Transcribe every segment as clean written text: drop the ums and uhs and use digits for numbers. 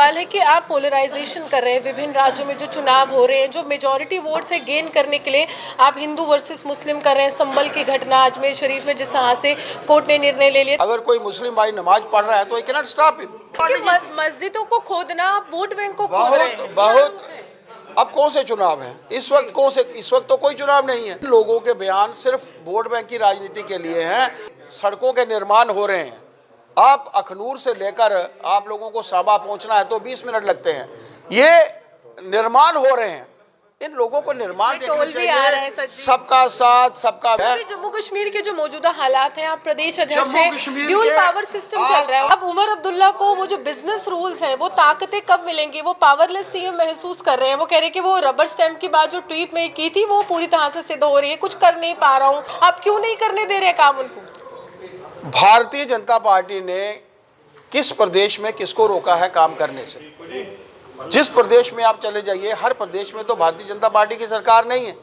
सवाल है कि आप पोलराइजेशन कर रहे हैं विभिन्न राज्यों में जो चुनाव हो रहे हैं, जो मेजॉरिटी वोट से गेन करने के लिए आप हिंदू वर्सेस मुस्लिम कर रहे हैं। संभल की घटना, अजमेर शरीफ में जिस तरह से कोर्ट ने निर्णय ले लिया, अगर कोई मुस्लिम भाई नमाज पढ़ रहा है तो कैन नॉट स्टॉप हिम। मस्जिदों को खोदना, आप वोट बैंक को खोद रहे हैं। बहुत अब कौन से चुनाव है इस वक्त? इस वक्त तो कोई चुनाव नहीं है। लोगों के बयान सिर्फ वोट बैंक की राजनीति के लिए हैं। सड़कों के निर्माण हो रहे हैं। आप अखनूर से लेकर आप लोगों को सांबा पहुंचना है तो 20 मिनट लगते हैं। ये निर्माण हो रहे हैं। इन लोगों को निर्माण देखना चाहिए। सबका साथ, सबका। जम्मू कश्मीर के जो मौजूदा हालात हैं, आप प्रदेश अध्यक्ष हैं, ड्यूल पावर सिस्टम चल रहा है। अब उमर अब्दुल्ला को वो जो बिजनेस रूल्स हैं, वो ताकतें कब मिलेंगी? वो पावरलेस सीएम महसूस कर रहे हैं। वो कह रहे हैं कि वो रबर स्टैंप की बात जो ट्वीट में की थी वो पूरी तरह से सिद्ध हो रही है। कुछ कर नहीं पा रहा हूँ। आप क्यों नहीं करने दे रहे काम उनको? भारतीय जनता पार्टी ने किस प्रदेश में किसको रोका है काम करने से? जिस प्रदेश में आप चले जाइए, हर प्रदेश में तो भारतीय जनता पार्टी की सरकार नहीं है।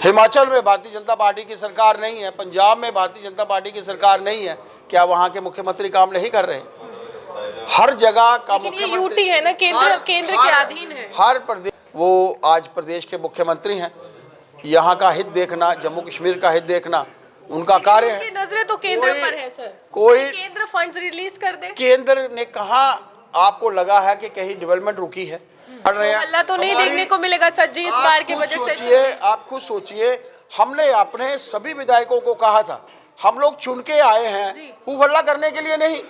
हिमाचल में भारतीय जनता पार्टी की सरकार नहीं है, पंजाब में भारतीय जनता पार्टी की सरकार नहीं है। क्या वहाँ के मुख्यमंत्री काम नहीं कर रहे? हर जगह का मुख्यमंत्री यूटी है ना, केंद्र के अधीन है। हर प्रदेश, वो आज प्रदेश के मुख्यमंत्री हैं। यहाँ का हित देखना, जम्मू कश्मीर का हित देखना उनका कार्य है। नजरें तो केंद्र पर है सर। कोई केंद्र फंड्स रिलीज कर दे। केंद्र ने कहा आपको लगा है कि कहीं डेवलपमेंट रुकी है? अल्लाह तो नहीं देखने को मिलेगा सर जी इस बार के बजट सेशन। आप खुद सोचिए, हमने अपने सभी विधायकों को कहा था, हम लोग चुन के आए हैं खूब हल्ला करने के लिए नहीं।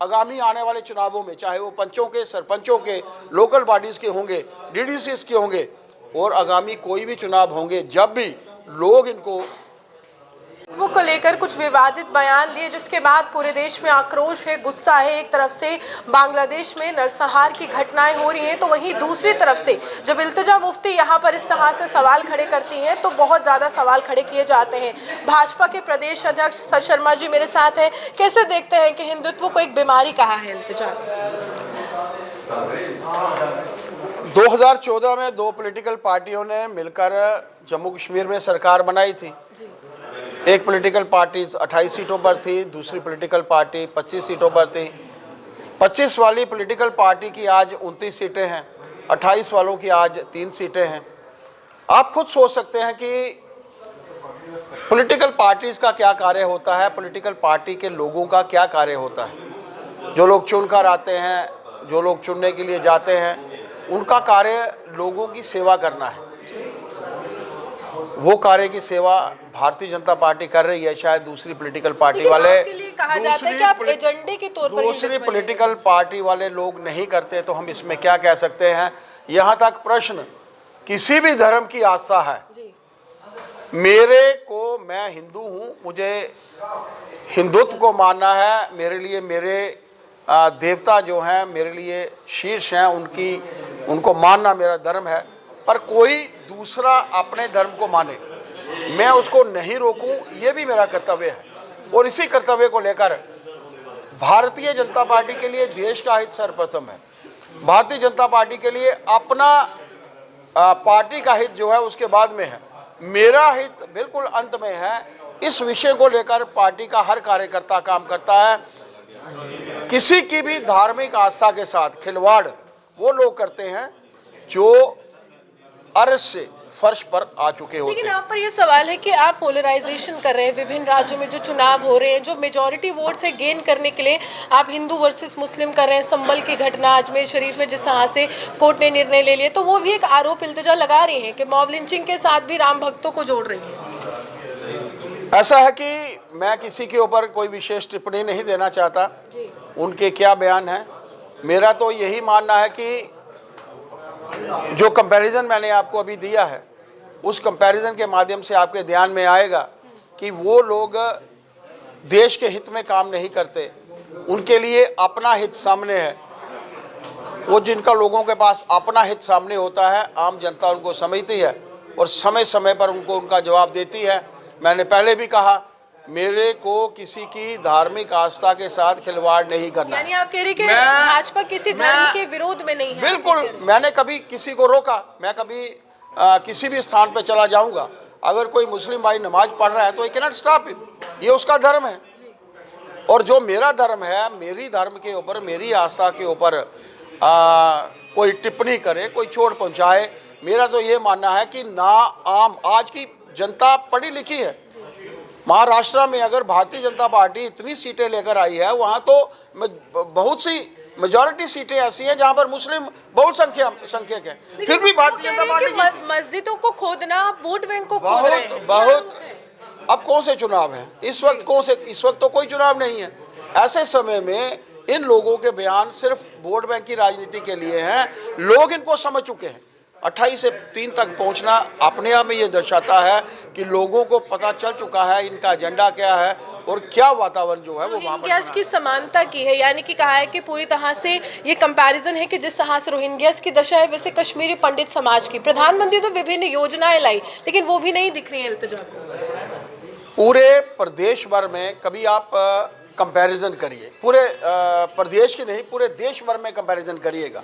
आगामी आने वाले चुनावों में चाहे वो पंचों के, सरपंचों के, लोकल बॉडीज के होंगे, डीडीसीज के होंगे, और आगामी कोई भी चुनाव होंगे, जब भी लोग इनको वो को लेकर कुछ विवादित बयान दिए, जिसके बाद पूरे देश में आक्रोश है, गुस्सा है। एक तरफ से बांग्लादेश में नरसंहार की घटनाएं हो रही हैं, तो वहीं दूसरी तरफ से जब इल्तिजा मुफ्ती यहाँ पर इस तरह से सवाल खड़े करती हैं तो बहुत ज़्यादा सवाल खड़े किए जाते हैं। भाजपा के प्रदेश अध्यक्ष सर शर्मा जी मेरे साथ हैं। कैसे देखते हैं कि हिंदुत्व को एक बीमारी कहा है इल्तिजा? 2014 में दो पॉलिटिकल पार्टियों ने मिलकर जम्मू कश्मीर में सरकार बनाई थी। एक पॉलिटिकल पार्टी 28 सीटों पर थी, दूसरी पॉलिटिकल पार्टी 25 सीटों पर थी। 25 वाली पॉलिटिकल पार्टी की आज 29 सीटें हैं, 28 वालों की आज 3 सीटें हैं। आप खुद सोच सकते हैं कि पॉलिटिकल पार्टीज का क्या कार्य होता है, पॉलिटिकल पार्टी के लोगों का क्या कार्य होता है। जो लोग चुनकर आते हैं, जो लोग चुनने के लिए जाते हैं, उनका कार्य लोगों की सेवा करना है। वो कार्य की सेवा भारतीय जनता पार्टी कर रही है। शायद दूसरी पॉलिटिकल पार्टी वाले, कहा जाता है कि आप एजेंडे के तौर पर दूसरी पॉलिटिकल पार्टी वाले लोग नहीं करते, तो हम इसमें क्या कह सकते हैं? यहाँ तक प्रश्न किसी भी धर्म की आस्था है। मेरे को, मैं हिंदू हूँ, मुझे हिंदुत्व को मानना है। मेरे लिए मेरे देवता जो हैं मेरे लिए शीर्ष हैं, उनको मानना मेरा धर्म है। पर कोई दूसरा अपने धर्म को माने, मैं उसको नहीं रोकूं, ये भी मेरा कर्तव्य है। और इसी कर्तव्य को लेकर भारतीय जनता पार्टी के लिए देश का हित सर्वप्रथम है। भारतीय जनता पार्टी के लिए अपना पार्टी का हित जो है उसके बाद में है। मेरा हित बिल्कुल अंत में है। इस विषय को लेकर पार्टी का हर कार्यकर्ता काम करता है। किसी की भी धार्मिक आस्था के साथ खिलवाड़ वो लोग करते हैं जो अर्श से फर्श पर आ चुके होते हैं। लेकिन आप पर यह सवाल है कि आप पोलराइजेशन कर रहे हैं विभिन्न राज्यों में जो चुनाव हो रहे हैं, जो मेजॉरिटी वोट से गेन करने के लिए आप हिंदू वर्सेस मुस्लिम कर रहे हैं। संभल की घटना, अजमेर शरीफ में जिस तरह से कोर्ट ने निर्णय ले लिया, तो वो भी एक आरोप इल्तिजा लगा रही हैं कि मॉब लिंचिंग के साथ भी राम भक्तों को जोड़ रही है। ऐसा है कि मैं किसी के ऊपर कोई विशेष टिप्पणी नहीं देना चाहता, उनके क्या बयान है। मेरा तो यही मानना है कि जो कंपैरिजन मैंने आपको अभी दिया है, उस कंपैरिजन के माध्यम से आपके ध्यान में आएगा कि वो लोग देश के हित में काम नहीं करते, उनके लिए अपना हित सामने है। वो जिनका लोगों के पास अपना हित सामने होता है, आम जनता उनको समझती है और समय समय पर उनको उनका जवाब देती है। मैंने पहले भी कहा, मेरे को किसी की धार्मिक आस्था के साथ खिलवाड़ नहीं करना। यानी आप कह रहे कि भाजपा किसी धर्म के विरोध में नहीं है? बिल्कुल, मैंने कभी किसी को रोका? मैं कभी किसी भी स्थान पर चला जाऊंगा, अगर कोई मुस्लिम भाई नमाज पढ़ रहा है तो कैन नॉट स्टॉप हिम, ये उसका धर्म है। और जो मेरा धर्म है, मेरी धर्म के ऊपर, मेरी आस्था के ऊपर कोई टिप्पणी करे, कोई चोट पहुंचाए, मेरा तो ये मानना है कि ना आम आज की जनता पढ़ी लिखी है। महाराष्ट्र में अगर भारतीय जनता पार्टी इतनी सीटें लेकर आई है, वहाँ तो बहुत सी मेजॉरिटी सीटें ऐसी हैं जहाँ पर मुस्लिम बहुत संख्यक हैं, फिर भी भारतीय जनता पार्टी मस्जिदों को खोदना, आप वोट बैंक को खोद रहे हैं। बहुत अब कौन से चुनाव हैं इस वक्त? इस वक्त तो कोई चुनाव नहीं है। ऐसे समय में इन लोगों के बयान सिर्फ वोट बैंक की राजनीति के लिए हैं। लोग इनको समझ चुके हैं। 28 से 3 तक पहुंचना अपने आप में ये दर्शाता है कि लोगों को पता चल चुका है इनका एजेंडा क्या है और क्या वातावरण जो है वो वहाँ पर रोहिंग्यास की समानता की है, यानी कि कहा है कि पूरी तरह से ये कंपैरिजन है कि जिस तरह से रोहिंग्यास की दशा है वैसे कश्मीरी पंडित समाज की। प्रधानमंत्री तो विभिन्न योजनाएं लाई, लेकिन वो भी नहीं दिख रही है इल्तिजा को। पूरे प्रदेश भर में कभी आप कंपैरिजन करिए, पूरे प्रदेश की नहीं, पूरे देश भर में कंपैरिजन करिएगा।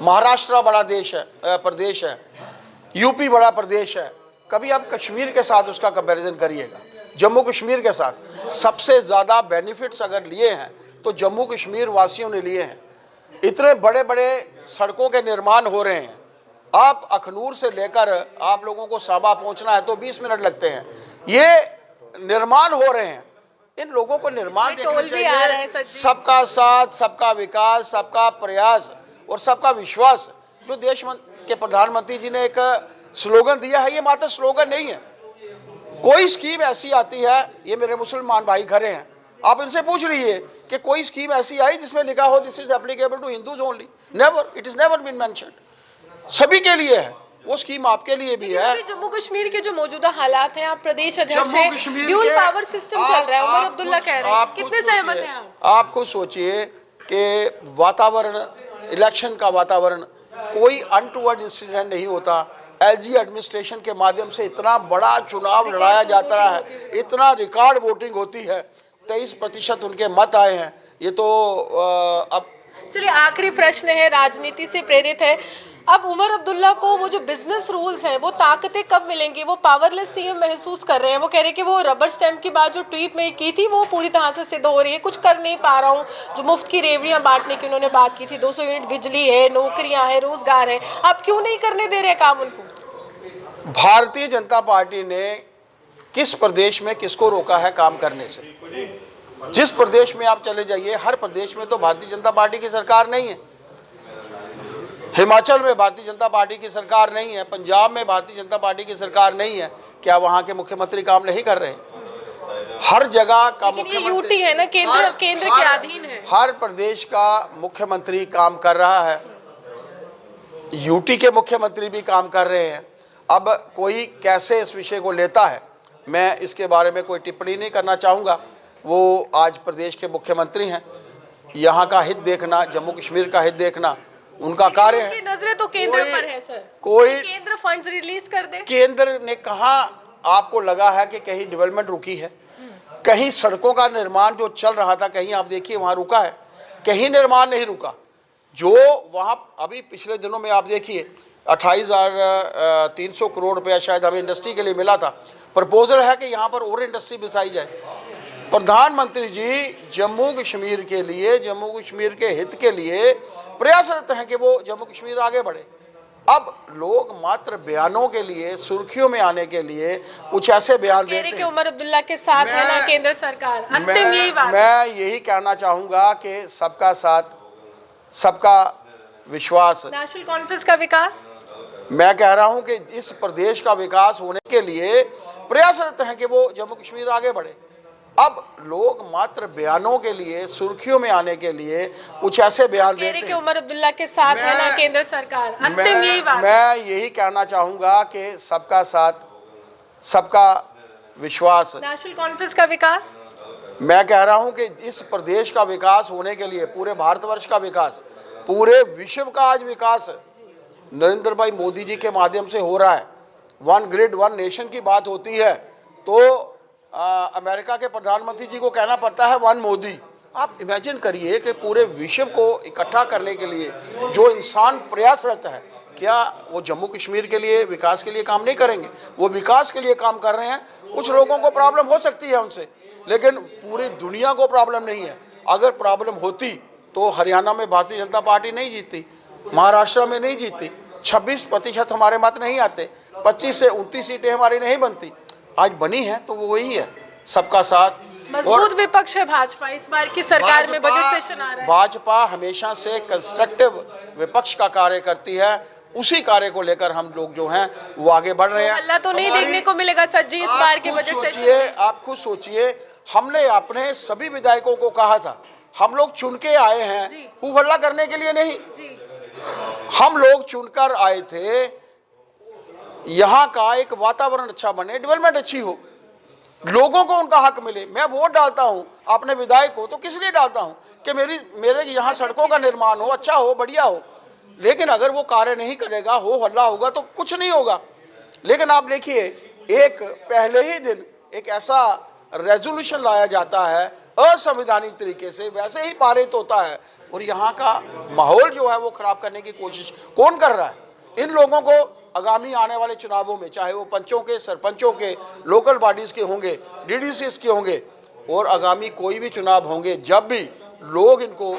महाराष्ट्र बड़ा प्रदेश है, यूपी बड़ा प्रदेश है, कभी आप कश्मीर के साथ उसका कंपैरिजन करिएगा, जम्मू कश्मीर के साथ। सबसे ज़्यादा बेनिफिट्स अगर लिए हैं तो जम्मू कश्मीर वासियों ने लिए हैं। इतने बड़े बड़े सड़कों के निर्माण हो रहे हैं। आप अखनूर से लेकर आप लोगों को सांबा पहुंचना है तो 20 मिनट लगते हैं। ये निर्माण हो रहे हैं, इन लोगों को निर्माण देखना चाहिए। सबका साथ, सबका विकास, सबका प्रयास और सबका विश्वास जो देश के प्रधानमंत्री जी ने एक स्लोगन दिया है, ये मात्र स्लोगन नहीं है। कोई स्कीम ऐसी आती है, ये मेरे मुसलमान भाई खड़े हैं, आप इनसे पूछ लीजिए कि कोई स्कीम ऐसी आई जिसमें लिखा हो this is applicable to Hindus only. Never, it is never been mentioned. सभी के लिए है वो स्कीम, आपके लिए भी है। जम्मू कश्मीर के जो मौजूदा हालात हैं, आप प्रदेश अध्यक्ष हैं, ड्यूल पावर सिस्टम चल रहा है, उमर अब्दुल्ला कह रहे हैं, कितने सहमत हैं आप? आप खुद सोचिए कि वातावरण, इलेक्शन का वातावरण, कोई अनटूवर्ड इंसिडेंट नहीं होता। एलजी एडमिनिस्ट्रेशन के माध्यम से इतना बड़ा चुनाव लड़ाया जाता है, इतना रिकॉर्ड वोटिंग होती है, 23% उनके मत आए हैं। ये तो अब चलिए आखिरी प्रश्न है, राजनीति से प्रेरित है। अब उमर अब्दुल्ला को वो जो बिजनेस रूल्स हैं, वो ताकतें कब मिलेंगी? वो पावरलेस सीएम महसूस कर रहे हैं। वो कह रहे हैं कि वो रबर स्टैम्प की बात जो ट्वीट में की थी वो पूरी तरह से सिद्ध हो रही है, कुछ कर नहीं पा रहा हूँ। जो मुफ्त की रेवड़ियाँ बांटने की उन्होंने बात की थी, 200 यूनिट बिजली है, नौकरियाँ हैं, रोजगार है, आप क्यों नहीं करने दे रहे काम उनको? भारतीय जनता पार्टी ने किस प्रदेश में किसको रोका है काम करने से? जिस प्रदेश में आप चले जाइए, हर प्रदेश में तो भारतीय जनता पार्टी की सरकार नहीं है। हिमाचल में भारतीय जनता पार्टी की सरकार नहीं है, पंजाब में भारतीय जनता पार्टी की सरकार नहीं है। क्या वहाँ के मुख्यमंत्री काम नहीं कर रहे? हर जगह का मुख्यमंत्री यूटी है ना, केंद्र के अधीन है। हर प्रदेश का मुख्यमंत्री काम कर रहा है, यूटी के मुख्यमंत्री भी काम कर रहे हैं। अब कोई कैसे इस विषय को लेता है, मैं इसके बारे में कोई टिप्पणी नहीं करना चाहूँगा। वो आज प्रदेश के मुख्यमंत्री हैं, यहाँ का हित देखना, जम्मू कश्मीर का हित देखना उनका कार्य है। नजरें तो केंद्र पर है सर, कोई केंद्र फंड्स रिलीज कर दे। केंद्र ने कहाँ आपको लगा है कि कहीं डेवलपमेंट रुकी है? कहीं सड़कों का निर्माण जो चल रहा था, कहीं आप देखिए वहाँ रुका है? कहीं निर्माण नहीं रुका। जो वहाँ अभी पिछले दिनों में आप देखिए 28,300 करोड़ रुपया शायद हमें इंडस्ट्री के लिए मिला था। प्रपोजल है कि यहाँ पर और इंडस्ट्री बसाई जाए। प्रधानमंत्री जी जम्मू कश्मीर के लिए, जम्मू कश्मीर के हित के लिए प्रयासरत हैं कि वो जम्मू कश्मीर आगे बढ़े। अब लोग मात्र बयानों के लिए, सुर्खियों में आने के लिए कुछ ऐसे बयान देते हैं। उमर अब्दुल्ला के साथ है ना केंद्र सरकार, अंतिम यही बात। मैं यही कहना चाहूँगा कि सबका साथ, सबका विश्वास, नेशनल कॉन्फ्रेंस का विकास। मैं कह रहा हूँ कि इस प्रदेश का विकास होने के लिए प्रयासरत हैं कि वो जम्मू कश्मीर आगे बढ़े। अब लोग मात्र बयानों के लिए, सुर्खियों में आने के लिए कुछ ऐसे बयान देते हैं। उमर अब्दुल्ला के साथ है ना केंद्र सरकार, अंतिम यही बात। मैं यही कहना चाहूँगा कि सबका साथ, सबका विश्वास, नेशनल कॉन्फ्रेंस का विकास। मैं कह रहा हूँ कि इस प्रदेश का विकास होने के लिए, पूरे भारतवर्ष का विकास, पूरे विश्व का आज विकास नरेंद्र भाई मोदी जी के माध्यम से हो रहा है। 1 ग्रिड 1 नेशन की बात होती है तो अमेरिका के प्रधानमंत्री जी को कहना पड़ता है 1 मोदी। आप इमेजिन करिए कि पूरे विश्व को इकट्ठा करने के लिए जो इंसान प्रयासरत है, क्या वो जम्मू कश्मीर के लिए, विकास के लिए काम नहीं करेंगे? वो विकास के लिए काम कर रहे हैं। कुछ लोगों को प्रॉब्लम हो सकती है उनसे, लेकिन पूरी दुनिया को प्रॉब्लम नहीं है। अगर प्रॉब्लम होती तो हरियाणा में भारतीय जनता पार्टी नहीं जीतती, महाराष्ट्र में नहीं जीतती, 26% हमारे मत नहीं आते, 25 से 29 सीटें हमारी नहीं बनती। आज बनी है तो वो वही है, सबका साथ। मजबूत विपक्ष है भाजपा इस बार की सरकार में, बजट सेशन आ रहा है। भाजपा हमेशा से कंस्ट्रक्टिव विपक्ष का कार्य करती है, उसी कार्य को लेकर हम लोग जो हैं वो आगे बढ़ रहे हैं। हल्ला तो नहीं देखने को मिलेगा सर जी इस बार के बजट सेशन में। आप खुद सोचिए, हमने अपने सभी विधायकों को कहा था, हम लोग चुन के आए हैं हू हल्ला करने के लिए नहीं, हम लोग चुनकर आए थे यहाँ का एक वातावरण अच्छा बने, डेवलपमेंट अच्छी हो, लोगों को उनका हक मिले। मैं वोट डालता हूँ अपने विधायक को तो किस लिए डालता हूँ कि मेरे यहाँ सड़कों का निर्माण हो, अच्छा हो, बढ़िया हो। लेकिन अगर वो कार्य नहीं करेगा, हो हल्ला होगा तो कुछ नहीं होगा। लेकिन आप देखिए, एक पहले ही दिन एक ऐसा रेजोल्यूशन लाया जाता है असंवैधानिक तरीके से, वैसे ही पारित होता है, और यहाँ का माहौल जो है वो खराब करने की कोशिश कौन कर रहा है? इन लोगों को आगामी आने वाले चुनावों में, चाहे वो पंचों के, सरपंचों के, लोकल बॉडीज के होंगे, डीडीसीज के होंगे, और आगामी कोई भी चुनाव होंगे, जब भी लोग इनको